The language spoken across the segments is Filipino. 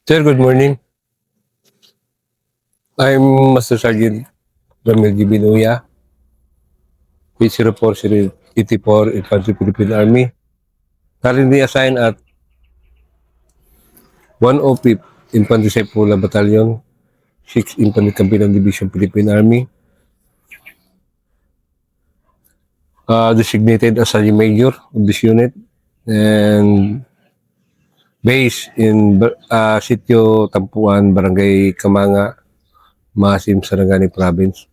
Sir, good morning. I'm Master Sergeant Ramil G. Binuya, P0484 Infantry Philippine Army, currently assigned at 105th Infantry Sepula Battalion, 6th Infantry Campinan Division Philippine Army, designated as Sergeant Major of this unit, and based in Sitio Tampuan, Barangay Kamanga, Masim, Sarangani Province.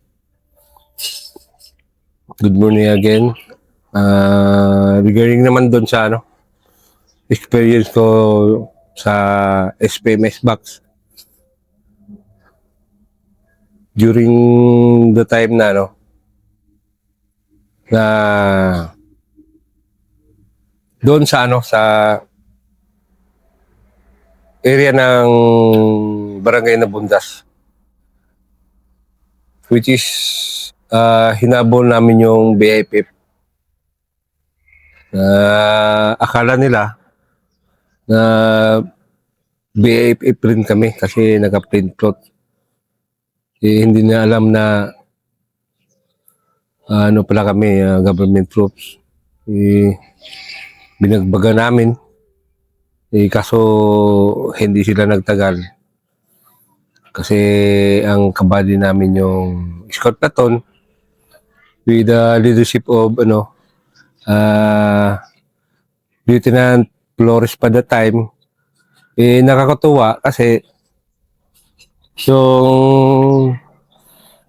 Good morning again. Regarding naman doon sa experience ko sa SPMS box during the time na na doon sa sa area ng Barangay na Bundas, which is hinabol namin yung BIPF. Akala nila na BIPF rin kami kasi naka-plain cloth. Hindi na alam na pala kami, government troops. Binagbaga namin. Kaso hindi sila nagtagal. Kasi ang kabady namin yung escort platoon with the leadership of Lieutenant Flores pa that time. Nakakatuwa kasi yung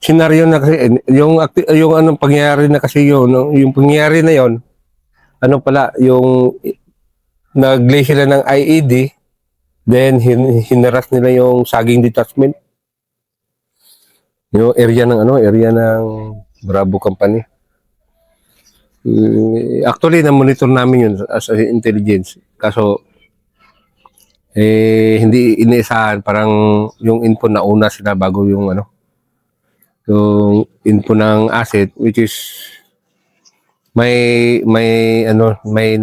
senaryo na kasi yung anong pangyayari na kasi yung pangyayari na yon pala yung nag-lay sila ng IED, then hinaras nila yung saging detachment, yung area ng Bravo Company. Actually na-monitor namin yun as intelligence, kaso hindi iniisahan, parang yung info nauna sila bago yung yung info ng asset, which is may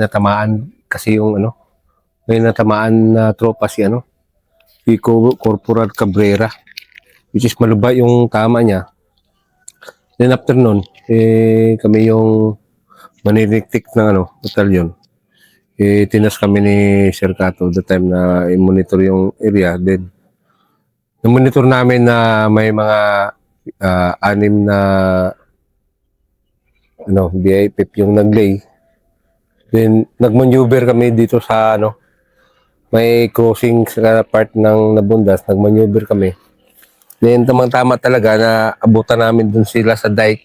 natamaan kasi yung may natamaan na tropa si Corporal Cabrera, which is maluba yung tama niya. Then after nun, kami yung maniliktik ng batalyon. Tinas kami ni Sir Cato the time na i-monitor yung area. Then na-monitor namin na may mga 6 na BIPF yung nag-lay. Then nag-maneuver kami dito sa may crossing sa part ng Nabundas, nag-maneuver kami. Then tamang-tama talaga na abutan namin dun sila sa dike.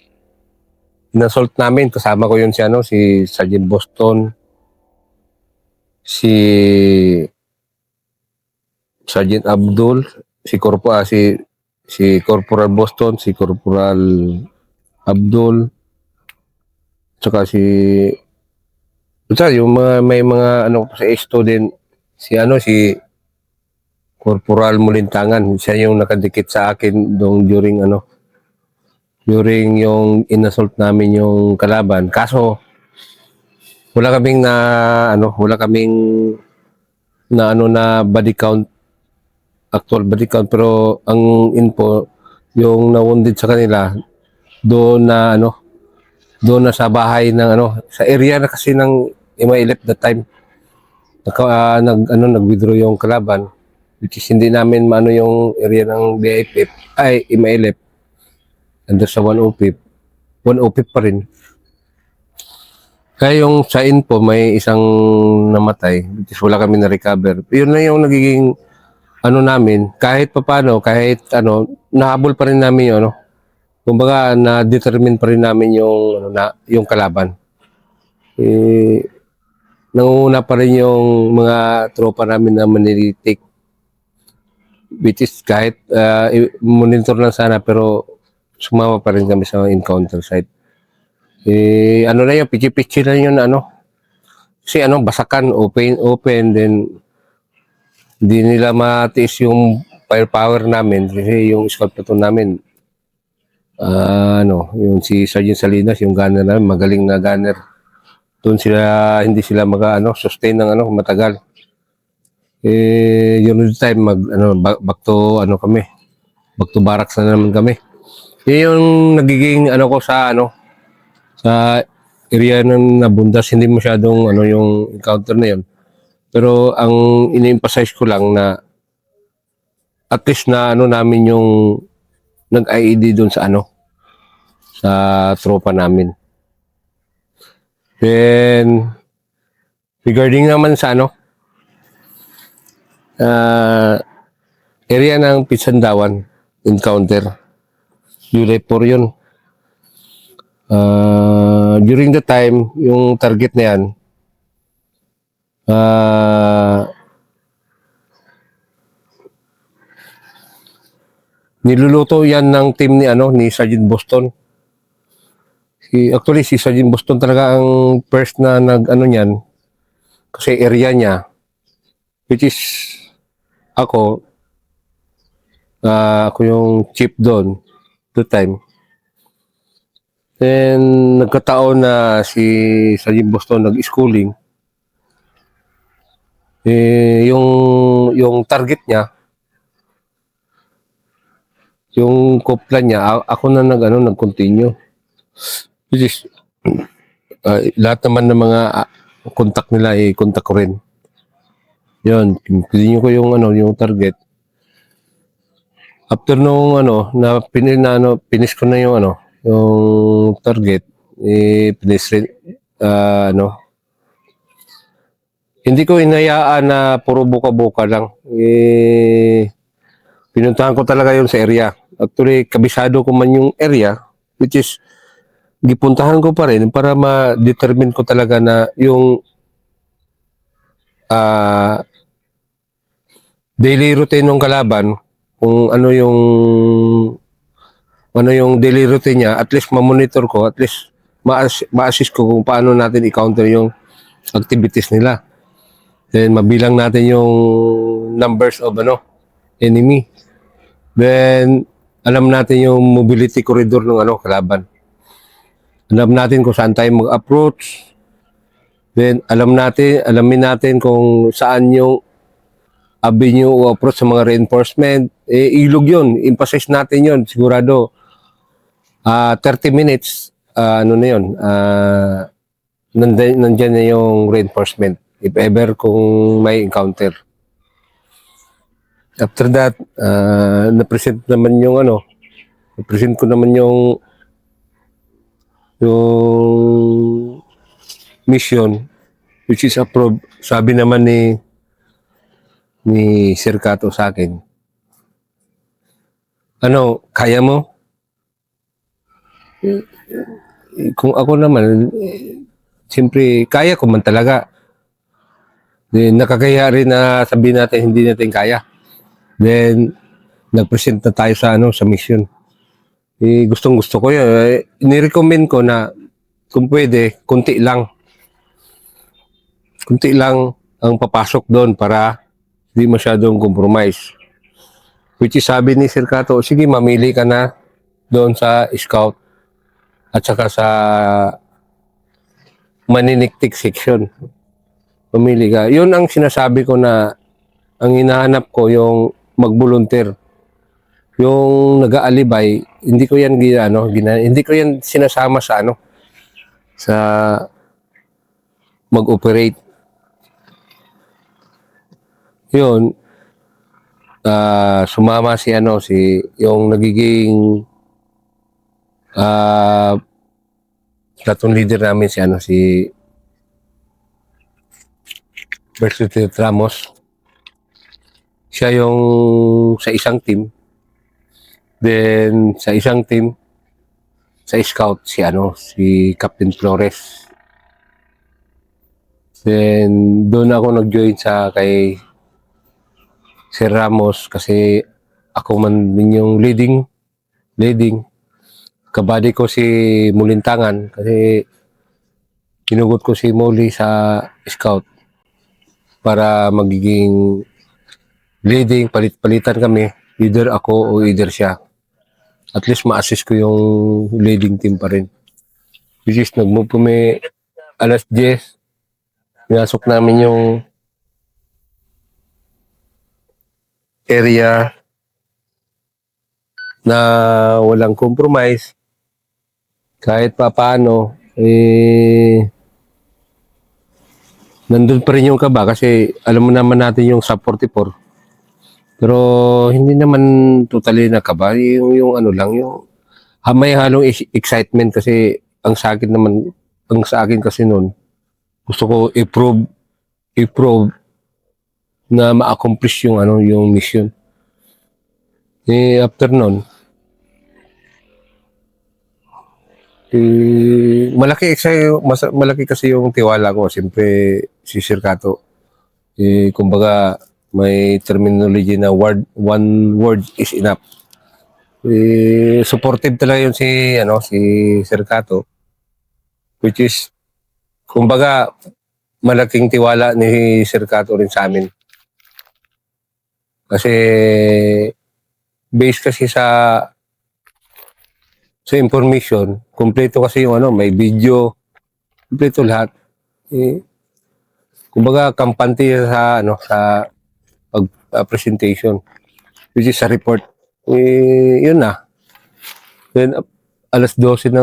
Inassault namin, kasama ko yun si Sergeant Boston, si Sergeant Abdul, si Corporal Boston, si Corporal Abdul, tsaka yung may mga sa esto din, si Corporal Mulintangan. Siya yung nakadikit sa akin during yung inassault namin yung kalaban. Kaso wala kaming na body count, actual body count, pero ang info yung na-wounded sa kanila doon na sa bahay ng sa area na kasi ng MILF that time. Nag-withdraw yung kalaban, which is hindi namin yung area ng BIPF ay MILF. Ando sa 105 pa rin. Kaya yung sa info may isang namatay, which is wala kami na-recover. Yun na yung nagiging namin, kahit papano, kahit nahabol pa rin namin yung kumbaga na-determine pa rin namin yung kalaban. Nanguna pa rin yung mga tropa namin na manilitik, which is kahit monitor lang sana, pero sumama pa rin kami sa encounter site. Na yun, pichi-pichi na yun kasi basakan, open, then hindi nila matiis yung firepower namin kasi yung squad platoon namin yung si Sergeant Salinas, yung gunner namin, magaling na gunner. Doon hindi sila sustain ng matagal. Yun yung time back to kami, back to barracks na naman kami. Yun yung nagiging ko sa area ng Nabundas, hindi masyadong yung encounter na yun. Pero ang ini-emphasize ko lang na at least na namin yung nag-IED doon sa sa tropa namin. Then regarding naman sa area ng Pitsandawan encounter, July 4 yun. During the time, yung target na yan, niluluto yan ng team ni Sergeant Boston. Actually, si Sergeant Boston talaga ang first na niyan, kasi area niya, which is ako yung chief doon the time. Then nagkataon na si Sergeant Boston nag-schooling. Yung target niya, yung kopla niya, ako na nag-continue. Which is lahat naman ng mga contact nila contact ko rin. Yun, continue ko yung target. After nung finish ko na yung target, finish rin, hindi ko inayaan na puro buka-buka lang. Pinuntahan ko talaga yun sa area. Actually, kabisado ko man yung area, which is gipuntahan ko pa rin para ma-determine ko talaga na yung daily routine ng kalaban, kung ano yung daily routine niya, at least ma-monitor ko, at least ma-assist ko kung paano natin i-counter yung activities nila. Then mabilang natin yung numbers of enemy. Then alam natin yung mobility corridor ng kalaban. Alam natin kung saan tayo mag-approach. Then alamin natin kung saan yung avenue o approach sa mga reinforcement. Ilog yun. Emphasize natin yun. Sigurado 30 minutes na yun. Nandyan na yung reinforcement. If ever kung may encounter. After that, na-present naman yung na-present ko naman yung mission, which is approved. Sabi naman ni Sir Kato sa akin, kaya mo? Kung ako naman, siyempre, kaya ko man talaga. Then, nakakaya rin na sabihin natin, hindi natin kaya. Then, nag-present na tayo sa mission. Gustong-gusto ko yun. Ni-recommend ko na kung pwede, kunti lang ang papasok doon para hindi masyadong compromise. Which is sabi ni Sir Kato, sige mamili ka na doon sa scout at saka sa maniniktik section. Mamili ka. Yun ang sinasabi ko na ang hinahanap ko yung mag-volunteer. Yung nag-aalibay, hindi ko yan hindi ko yan sinasama sa sa mag-operate. Yun, sumama si yung nagiging platoon leader namin si Bersuit Ramos. Siya yung sa isang team. Then sa isang team sa scout si Captain Flores. Then doon ako nag-join sa kay Sir Ramos kasi ako man din yung leading. Kabady ko si Mulintangan kasi kinugot ko si Molly sa scout para magiging leading, palit-palitan kami, either ako o either siya. At least ma-assist ko yung leading team pa rin. Which is nag-move kami alas 10, pinasok namin yung area na walang compromise. Kahit pa paano, nandun pa rin yung kaba kasi alam mo naman natin yung sub 44. Pero hindi naman totally nakaba. Yung ano lang, yung may halong excitement kasi ang sa akin kasi noon, gusto ko i-prove na ma-accomplish yung ano, yung mission. After nun, malaki kasi yung tiwala ko. Siyempre, si Sir Cato. Kumbaga, may terminology na one word is enough. Supportive talaga yun si Sir Cato. Which is, kumbaga, malaking tiwala ni Sir Cato rin sa amin. Kasi, based kasi sa information, kumpleto kasi yung ano, may video, kumpleto lahat. Kumbaga, kampante sa presentation, which is sa report. Yun na. Then, alas 12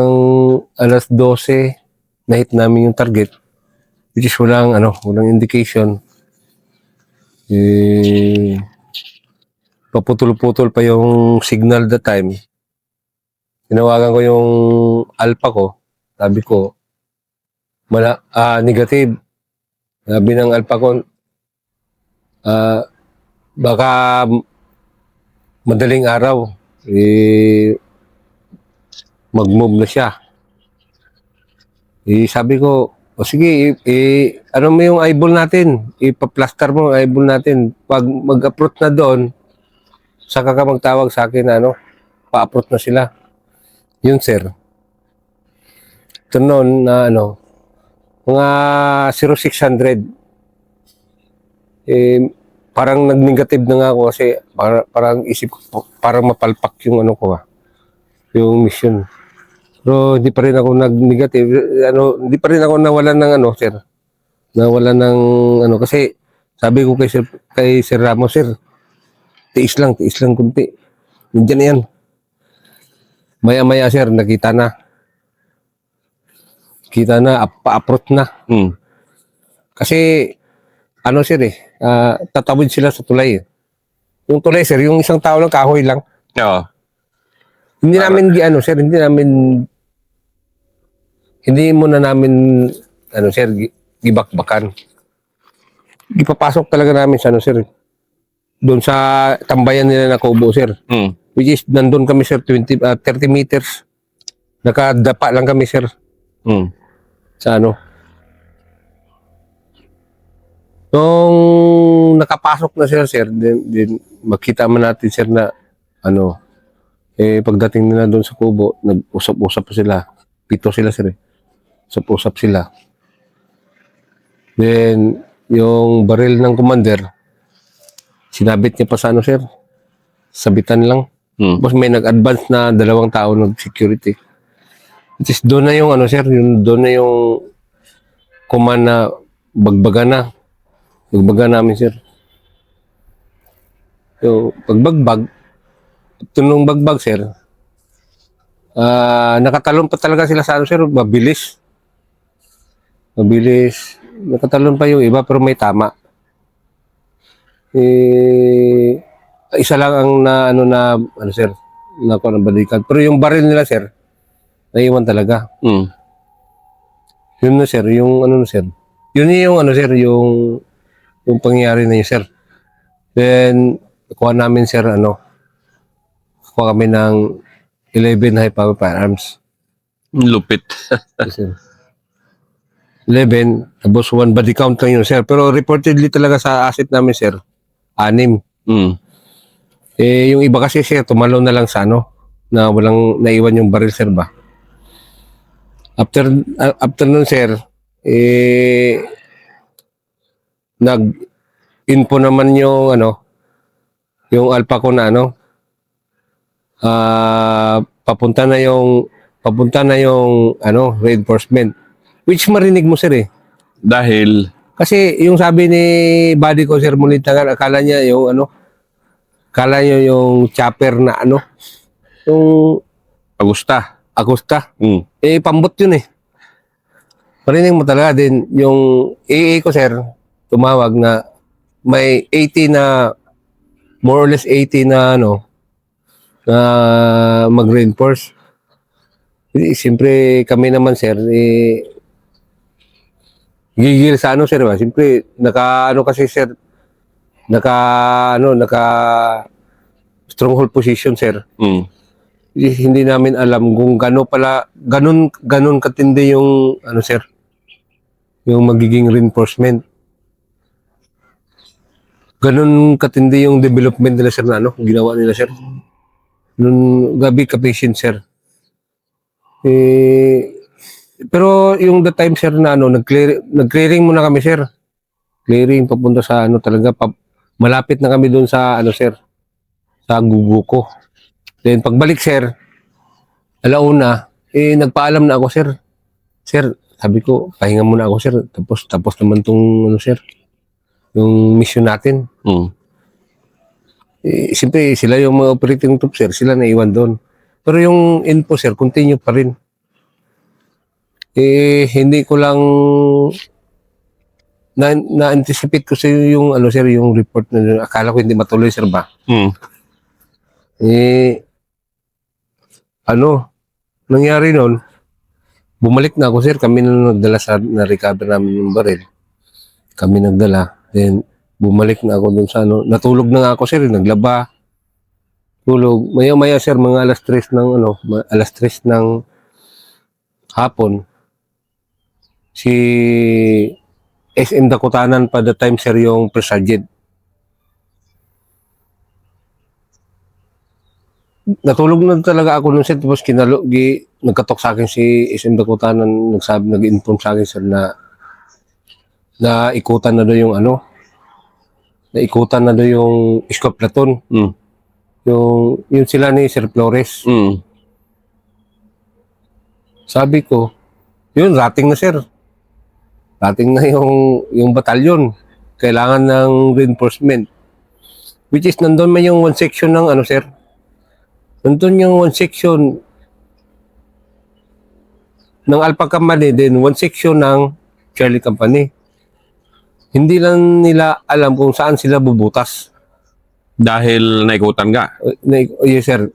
na-hit namin yung target, which is walang indication. Paputol-putol pa yung signal that time. Tinawagan ko yung alpha ko. Sabi ko, negative. Sabi ng alpha ko, baka madaling araw, mag-move na siya. Sabi ko, sige, ano mo yung eyeball natin? Ipa-plaster mo yung eyeball natin. Pag mag-approach na doon, saka ka magtawag sa akin na pa-approach na sila. Yun, sir. Ito noon na mga 0600. Parang nag-negative na nga ako kasi parang isip ko, parang mapalpak yung yung mission. Pero hindi pa rin ako nag-negative. Hindi pa rin ako nawalan ng sir. Nawalan ng kasi sabi ko kay Sir Ramos, sir, tiis lang kunti. Nandiyan na yan. Maya-maya, sir, nakita na. Kita na, pa-approach na. Kasi, sir tatawid sila sa tulay. Yung tulay, sir, yung isang tao lang, kahoy lang. Oo. Hindi namin, sir, hindi muna namin, sir, gibakbakan. Ipapasok talaga namin sa, sir, doon sa tambayan nila na Kubo, sir. Which is, nandun kami, sir, 30 meters. Nakadapa lang kami, sir. Sa Nung nakapasok na sila, sir, din makita man natin, sir, na pagdating nila doon sa Kubo, nag-usap-usap pa sila. 7 sila, sir. Usap-usap sila. Then, yung baril ng commander, sinabit niya pa sa sir. Sabitan lang. Tapos may nag-advance na 2 tao nag-security. It is doon na yung sir, doon na yung command na bagbaga na. Bagbaga namin, sir. So, pagbagbag, tunong bagbag, sir, nakatalon pa talaga sila sa sir, mabilis. Mabilis. Nakatalon pa yung iba, pero may tama. Isa lang ang sir, balikan. Pero yung baril nila, sir, naiwan talaga. Yun na, sir, yung sir. Yun yung sir, yung pangyayari na yun, sir. Then, kuha namin, sir, kuha kami ng 11 high power firearms. Lupit. Yes, sir. 11, tapos 1 body count lang yun, sir. Pero reportedly talaga sa asset namin, sir, 6. Yung iba kasi, sir, tumalaw na lang sa na walang naiwan yung baril, sir, ba? After nun, sir, nag-info naman yung yung alpha ko na papunta na yung reinforcement, which marinig mo, sir, Dahil, kasi yung sabi ni buddy ko, sir, Munitagan, akala niya yung Kala nyo yung chopper na ano, yung Agusta. Agusta. Mm. Pambot yun eh. Marinig mo talaga din, yung AA ko sir, tumawag na may 80 na, more or less 80 na ano, na mag-reinforce. Siyempre kami naman sir, gigil sa ano sir ba? Siyempre, ano kasi sir, naka stronghold position sir. Mm. Hindi namin alam kung ganun katindi yung ano sir, yung magiging reinforcement. Ganun katindi yung development nila sir na ano, ginawa nila sir. Nung gabi ka-patient sir. Pero yung the time sir na ano, nag-clearing muna kami sir. Clearing papunta sa ano talaga, malapit na kami doon sa ano sir, sa Guguko. Then pagbalik sir, alauna, nagpaalam na ako sir. Sir, sabi ko, pahinga muna ako sir. Tapos naman tong ano sir, yung mission natin. Mm. Siyempre sila yung mga operating troop sir, sila na iwan doon. Pero yung info sir, continue pa rin. Hindi ko lang na-anticipate ko sa yung ano sir, yung report na akala ko hindi matuloy sir ba. Mm. Ano, nangyari noon, bumalik na ako sir, kami na nagdala na-recover namin yung baril. Kami nagdala. Then, bumalik na ako dun sa ano, natulog na nga ako sir, naglaba. Tulog. Maya-maya sir, mga alas 3 ng ano, alas 3 ng hapon. Si SM Dakutanan pa the time sir yung Presergent. Natulog na talaga ako nun sir, tapos nagkatok sa akin si SM Dakutanan, nag-inform sa akin sir na ikutan na daw yung ano, naikutan na daw yung scout platoon. Mm. Yung sila ni Sir Flores. Mm. Sabi ko, yun, rating na sir. Rating na yung batalyon. Kailangan ng reinforcement. Which is, nandun man yung one section ng ano sir. Nandun yung one section ng Alpha Company, then one section ng Charlie Company. Hindi lang nila alam kung saan sila bubutas. Dahil naikutan ka. Yes, sir.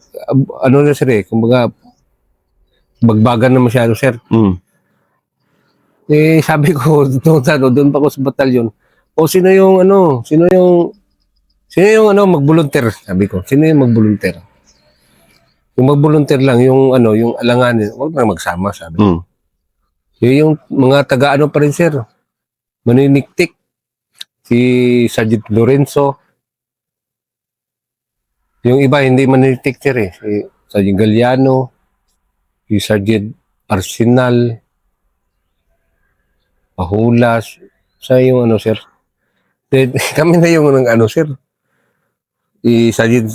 Ano na sir eh, kumbaga, bagbagan na masyado, sir. Mm. Sabi ko, doon pa ako sa batalyon. Sino yung mag-volunteer? Sabi ko, sino yung mag-volunteer? Yung mag-volunteer lang, yung alanganin, huwag na magsama, sabi. Mm. Yung mga taga-ano pa rin, sir. Maniniktik. Si Sergeant Lorenzo. Yung iba, hindi maniniktik, sir eh. Si Sergeant Galliano, si Sergeant Arsenal, Pahulas, sa yung sir. Then, kami na yung sir. Si Sergeant,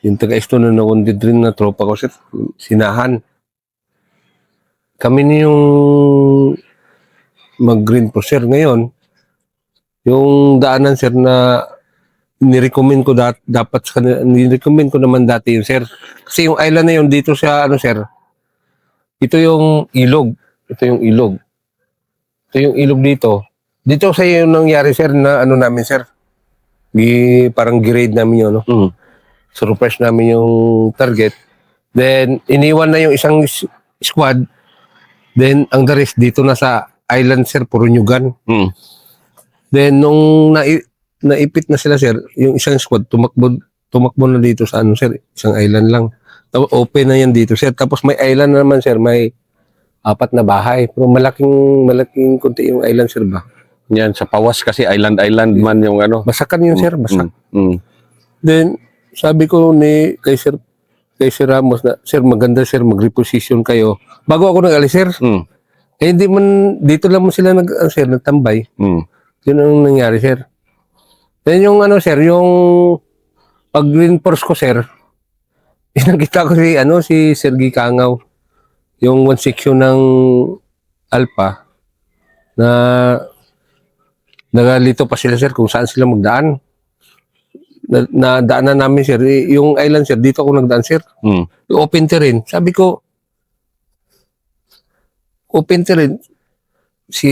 yung taga-esto na nakundid rin na tropa ko, sir. Sinahan. Kami na yung mag-green po, sir. Ngayon, yung daanan, sir, na nirecommend ko nirecommend ko naman dati yun, sir. Kasi yung island na yun dito sa, sir, ito yung ilog. Ito yung ilog. Ito yung ilog dito. Dito sa yung nangyari, sir, na namin, sir. Parang grade namin yun, no? Mm. Surprise namin yung target. Then, iniwan na yung isang squad. Then, ang the rest dito na sa island, sir, puro nyugan. Mm. Then, nung naipit na sila, sir, yung isang squad, tumakbo na dito sa sir, isang island lang. Tapos, open na yan dito, sir. Tapos, may island naman, sir, may 4 na bahay. Pero malaking kunti yung island, sir, ba? Yan, sa Pawas kasi island man yung ano. Basakan yun, sir, basak. Mm. Then, sabi ko kay Sir Ramos na, sir, maganda, sir, mag-reposition kayo. Bago ako nag-alis, sir. Mm. Hindi man, dito lang mo sila nagtambay. Mm. Yun ang nangyari, sir. Then yung sir, yung pag-reinforce ko, sir, nakita ko si Sergi Kangaw, yung one section ng Alpha, na nagalito pa sila, sir, kung saan sila magdaan. na daanan namin sir, yung island sir, dito ako nagdaan sir. Mm. Open terrain. Sabi ko, open terrain. Si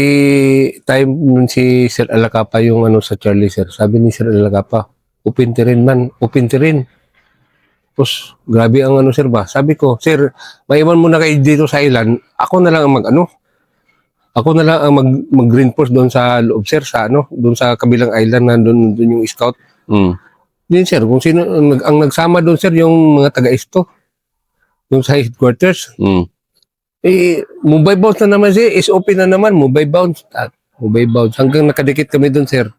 time nun si Sir Alacapa yung ano sa Charlie sir. Sabi ni Sir Alacapa, open terrain man, open terrain. Tapos, grabe ang ano sir ba? Sabi ko, sir, maiwan mo na kayo dito sa island. Ako na lang ang ako na lang ang mag-reinforce doon sa loob sir, sa ano, doon sa kabilang island na doon yung scout. Mm. Din sir, kung sino ang nagsama doon sir, yung mga taga-isto. Doon sa headquarters. Mm. Mobile bounce na naman siya, is open na naman, mobile bounce. Mobile bounce. Hanggang nakadikit kami doon sir.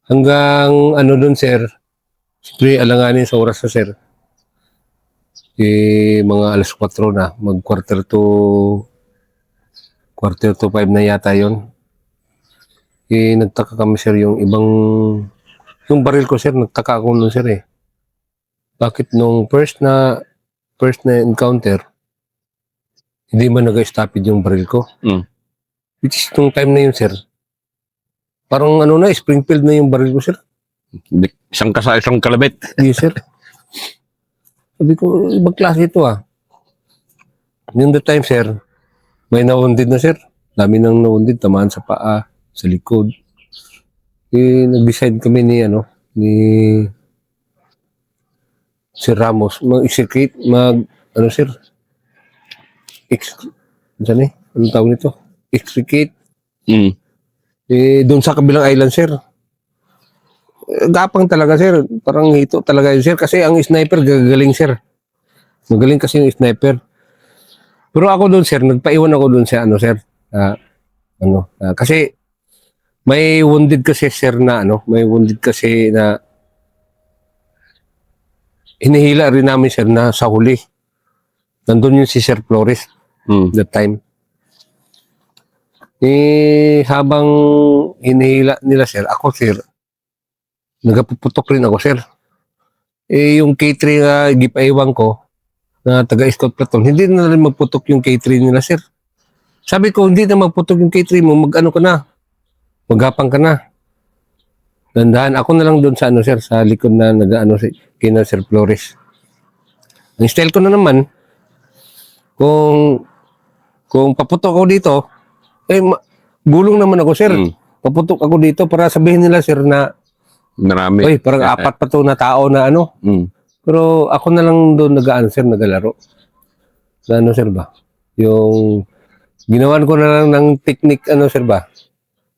Hanggang ano doon sir, siyempre alanganin sa oras na sir. Mga alas 4 na, quarter to 5 na yata yon. Nagtaka kami sir yung yung baril ko sir, nagtaka ako nun sir eh. Bakit nung first na encounter, hindi man nag-stopid yung baril ko. Mm. Which is nung time na yun sir, parang ano na, Springfield na yung baril ko sir. Isang kasa, isang kalabit. Yes sir. Sabi ko, ibang klase ito ah. Yung the time sir, may na-wounded na sir. Dami nang na-wounded, tamaan sa paa, sa likod. Nag-decide kami ni Sir Ramos, mag-execute, ano sir, anong tawag nito? Execute. Mm. Doon sa kabilang island sir. Gapang talaga sir, parang hito talaga yun sir. Kasi ang sniper gagaling sir. Magaling kasi yung sniper. Pero ako doon sir, nagpaiwan ako doon sa ano sir. Kasi may wounded kasi sir na may wounded kasi na hinihila rin namin sir na sa huli. Nandun yung si Sir Flores that time. Habang hinihila nila sir, ako sir, nagapuputok rin ako sir. Yung K3 na gipaiwan ko na taga-scout platoon, hindi na rin magputok yung K3 nila sir. Sabi ko, hindi na magputok yung K3 mo, mag-ano ka na, maghapang ka na. Dandahan, ako na lang doon sa ano sir, sa likod na nag-ano kina Sir Flores. Ang style ko na naman, kung paputok ako dito, gulong naman ako sir. Paputok ako dito para sabihin nila sir na, marami. oy, parang apat pa to na tao na ano. Pero ako na lang doon nag-ano sir, nagalaro. Na ano sir ba? Yung ginawan ko na lang ng technique ano sir ba?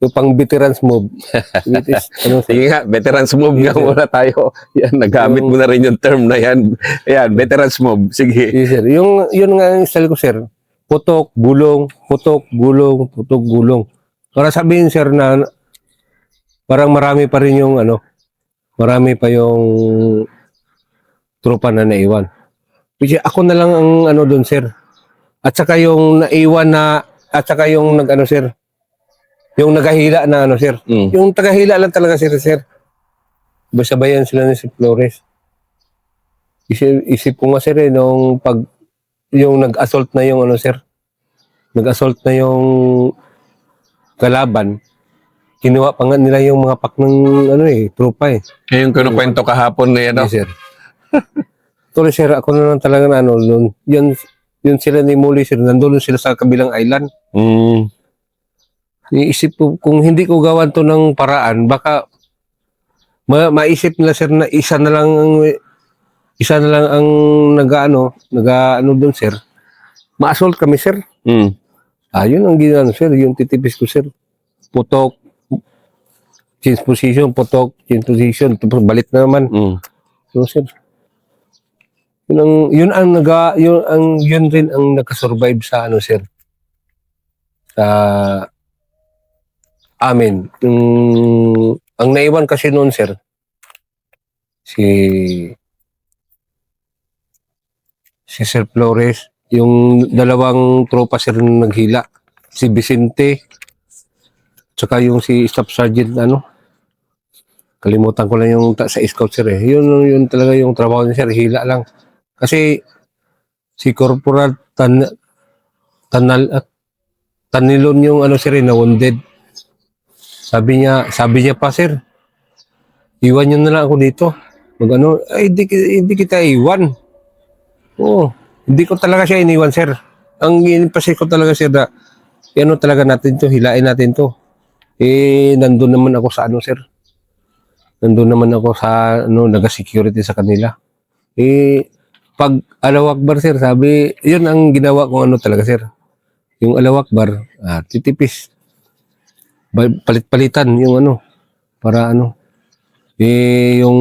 Yung pang veterans move. It is, ano, sir? Sige nga, veterans move nga Yes, sir. muna tayo. Yan, nagamit mo na rin yung term na yan. Yan, veterans move. Sige. Yes, sir. Yun nga yung style ko sir. Putok, gulong, putok, gulong, putok, gulong. Para sabihin sir na parang marami pa rin yung ano, marami pa yung tropa na naiwan. Kasi ako na lang ang ano doon sir. At saka yung naiwan na, at saka yung nag-ano sir, yung nagahila na ano sir. Yung tagahila lang talaga sir. Basabayan sila ni si Flores. Isip ko nga sir nung yung nag-assault na yung ano sir. Nag-assault na yung kalaban. Kinuha pa nga nila yung mga pak ng ano tropa Yung kinukwento kahapon na yan. Yes, sir. Tuloy sir, ako na lang talaga na ano, yun sila ni Muli sir, nandun sila sa kabilang island. Iisip ko, kung hindi ko gawan to ng paraan, baka maisip nila sir na isa na lang ang nag-ano doon sir. Ma-assault kami sir. Yun ang ginano sir, yung titipis ko sir. Putok, change position, putok, change position, tapos balit na naman. So sir, yun rin ang nakasurvive sa ano sir. Sa amin. Ang naiwan kasi noon sir, si Sir Flores, yung dalawang tropa sir na naghila, si Vicente, tsaka yung si Staff Sergeant kalimutan ko lang yung sa scout sir Yun talaga yung trabaho niya sir, hila lang. Kasi si Corporal Tanilon yung ano sir na wounded. Sabi niya pa sir, iwan niyo na lang ako dito. Mag-ano, ay, hindi kita iwan. Oo, hindi ko talaga siya iniwan, sir. Ang inipasin ko talaga, sir, na, ano talaga natin to, hilain natin to. Nandun naman ako sa ano, sir. Nandun naman ako sa, ano, naga-security sa kanila. Pag Allahu Akbar, sir, sabi, yun ang ginawa kong ano talaga, sir. Yung Allahu Akbar, titipis. Palit-palitan yung ano, para ano. Yung,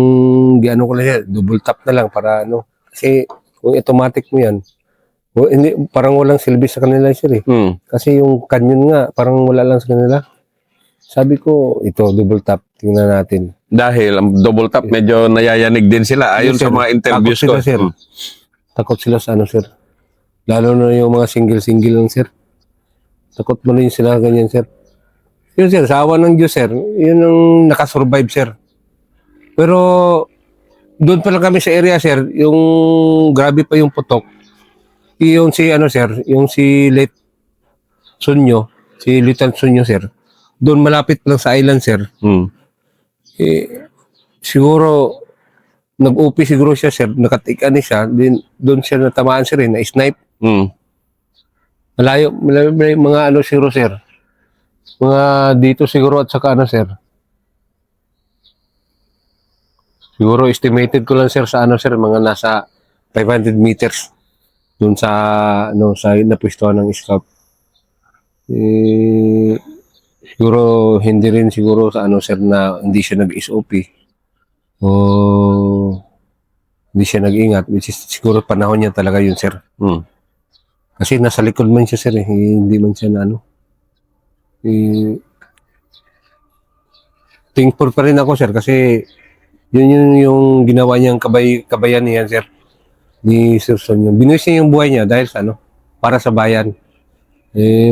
ano ko lang siya, double tap na lang para ano. Kasi, kung automatic mo yan, hindi, parang walang silbi sa kanila, sir, eh. Hmm. Kasi yung canyon nga, parang wala lang sa kanila. Sabi ko, ito, double tap, tingnan natin. Dahil ang double tap, medyo nayayanig din sila. Ayon Yes, sa sir. mga interviews Takot ko. sila, sir. Takot sila sa ano, sir. Lalo na yung mga single-single lang, sir. Takot mo rin sila, ganyan, sir. Yun, sir, sa awa ng Diyos, sir, yun ang nakasurvive, sir. Pero, doon pa lang kami sa area, sir, yung grabe pa yung putok. Yung si, ano, sir, yung si Late Sunyo, si Lieutenant Sunyo, sir, doon malapit lang sa island, sir. Hmm. Siguro, nag-OP siguro siya, sir, nakatikan siya, din doon siya natamaan, sir, na-snipe. Hmm. Malayo, may mga ano siguro, sir. Mga dito siguro at saka ano, sir. Siguro estimated ko lang, sir, sa ano, sir, mga nasa 500 meters doon sa ano, sa napwestuhan ng scout. Siguro hindi rin siguro sa ano, sir, na hindi siya nag-SOP o hindi siya nag-ingat, which is siguro panahon niya talaga yun, sir. Hmm. Kasi nasa likod man siya, sir, eh. Hindi man siya na ano. Thankful pa rin ako, sir, kasi yun yung ginawa niyang kabayan niya, sir, ni Sir Sonyo. Binuhis niya yung buhay niya dahil sa ano, para sa bayan.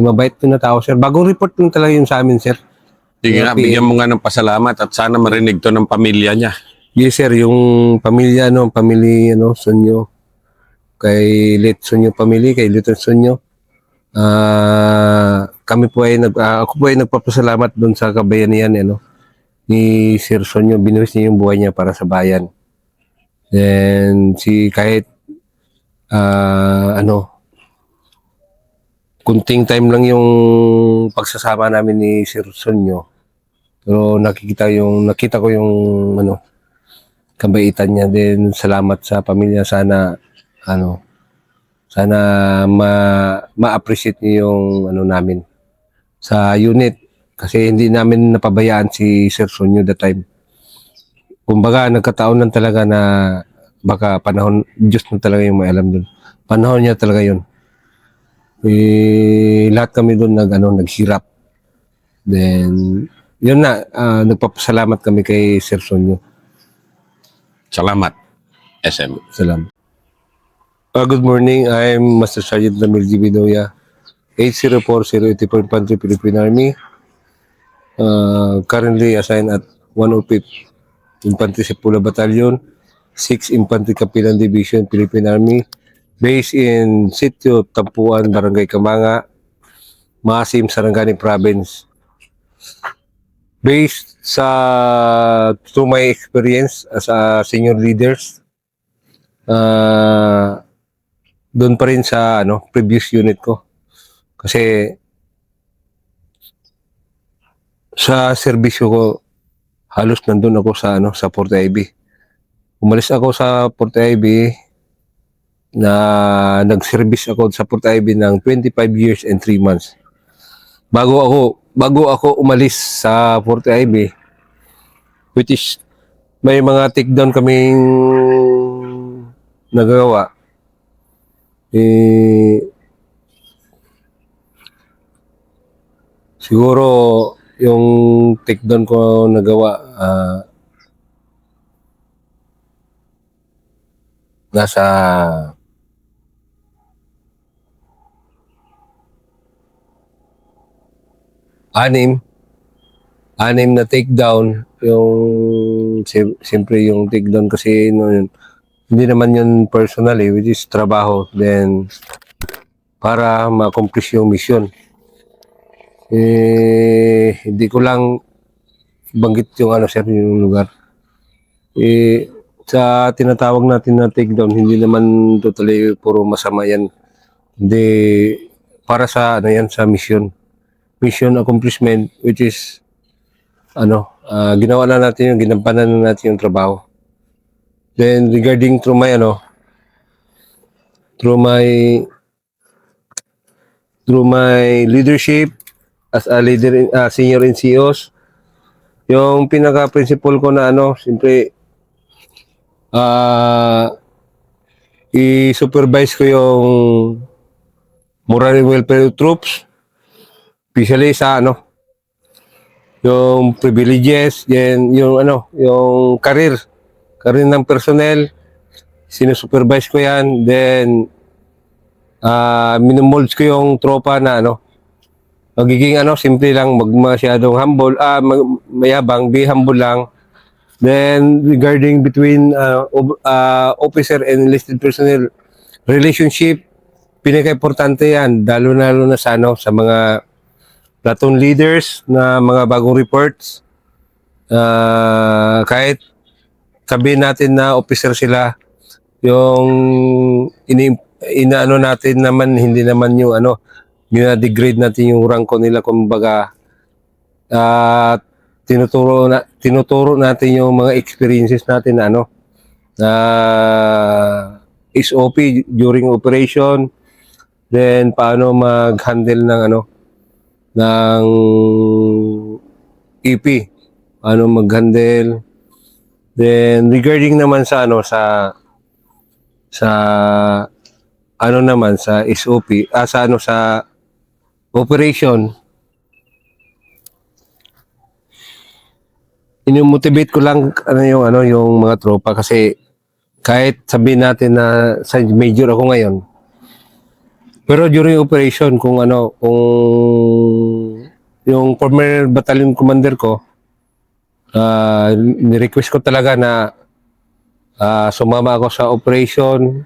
Mabait ko na tao, sir. Bagong report lang talaga yun sa amin, sir. Sige nga, bigyan mo nga ng pasalamat at sana marinig to ng pamilya niya. Yes, sir, yung pamilya, ano, Sonyo, kay Late Sonyo family, kay Lieutenant Sonyo. Kami po ay ako po ay nagpapasalamat doon sa kabayanihan, ano, ni Sir Sonyo. Binuhis niya yung buhay niya para sa bayan. Then, kahit, ano, kunting time lang yung pagsasama namin ni Sir Sonyo. Pero nakita ko yung, ano, kabaitan niya. Then, salamat sa pamilya. Sana ma-appreciate niyo yung, ano, namin sa unit. Kasi hindi namin napabayaan si Sir Sonyo that time. Kumbaga, nagkataon lang talaga na baka panahon, Diyos na talaga yung may alam dun. Panahon niya talaga yun. Lahat kami doon naghirap. Then, yun na, nagpapasalamat kami kay Sir Sonyo. Salamat, SM. Salamat. Good morning, I'm Master Sergeant Ramil G. Bidoya, 804-084 Infantry Philippine Army. Currently assigned at 105th Infantry Sepula Battalion, 6th Infantry Kapilan Division, Philippine Army, based in Sitio Tampuan, Barangay Kamanga, Maasim, Sarangani Province. Based to my experience as a senior leaders, doon pa rin sa previous unit ko. Kasi sa serbisyo ko, halos nandun ako sa Port Ivy. Umalis ako sa Port Ivy na nag-service ako sa Port Ivy ng 25 years and 3 months. Bago ako umalis sa Port Ivy, which is may mga takedown kaming nagawa. Siguro yung takedown ko nagawa nasa anim na takedown. Yung siyempre yung takedown kasi hindi naman yun personal, which is trabaho. Then para ma-accomplish yung mission, hindi ko lang banggit yung sir, yung lugar. sa tinatawag natin na takedown, hindi naman totally puro masama yan. Hindi, para sa ano yan, sa mission accomplishment, which is ginawa na natin yung, ginampanan na natin yung trabaho. Then regarding through my through my leadership as a leader senior NCOs, yung pinaka principle ko na siyempre i-supervise ko yung moral and welfare troops, especially sa yung privileges, then yung yung career ng personnel, sinusupervise ko yan. Then minumolds ko yung tropa na magiging simple lang, masyadong humble, mayabang, be humble lang. Then regarding between officer and enlisted personnel relationship, pinaka-importante yan, lalo na sa sa mga platoon leaders na mga bagong reports. Kahit sabihin natin na officer sila, yung inaano natin naman, hindi naman yung gina-degrade natin yung ranko nila, kumbaga tinuturo natin yung mga experiences natin na SOP during operation, then paano mag-handle ng ng EP, paano mag-handle. Then regarding naman sa naman sa SOP, sa operation, ino-motivate ko lang yung mga tropa, kasi kahit sabihin natin na sa major ako ngayon, pero during operation, kung yung former battalion commander ko, ni-request ko talaga na sumama ako sa operation,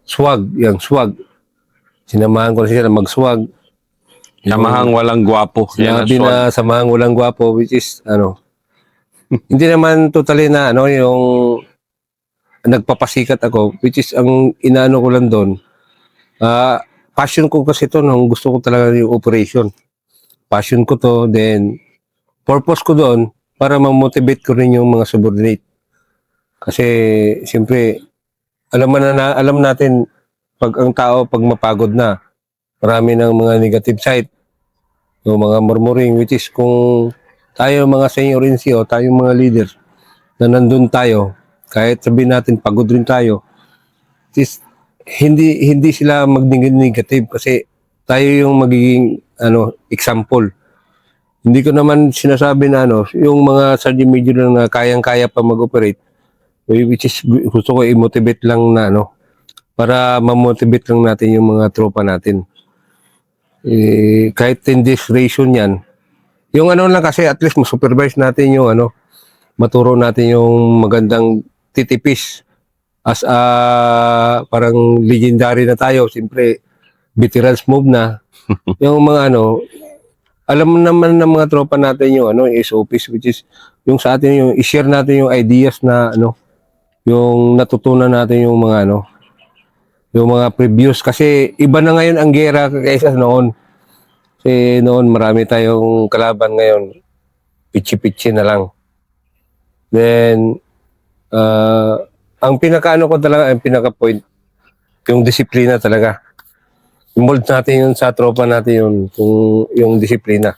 swag. Sinamahan ko na sila mag-swag. Samahang walang gwapo. Yan ang Sinabi na samahang walang gwapo, which is hindi naman totally na yung nagpapasikat ako, which is ang inaano ko lang doon. Passion ko kasi to, nung gusto ko talaga yung operation. Passion ko to, then purpose ko doon para ma-motivate ko rin yung mga subordinate. Kasi siyempre alam natin pag ang tao pag mapagod na, marami ng mga negative side, yung mga murmuring, which is kung tayo mga senior NCO, tayo mga leader na nandun tayo, kahit sabihin natin pagod rin tayo, is hindi sila mag-negative, kasi tayo yung magiging example. Hindi ko naman sinasabi na yung mga sergeant major na kayang-kaya pa mag-operate, which is gusto ko i-motivate lang na para ma-motivate lang natin yung mga tropa natin. Kahit in this ration yan, yung lang kasi, at least ma-supervise natin yung maturo natin yung magandang titipis as parang legendary na tayo. Siyempre veterans move na. Yung mga alam naman ng mga tropa natin yung SOPs, which is yung sa atin, yung i-share natin yung ideas na yung natutunan natin yung mga yung mga previous, kasi iba na ngayon ang gera kaysa noon. Kasi noon marami tayong kalaban, ngayon pitsi-pitsi na lang. Then ang pinaka ko talaga, ang pinaka point, yung disiplina talaga. Involved natin yun sa tropa natin, yung disiplina.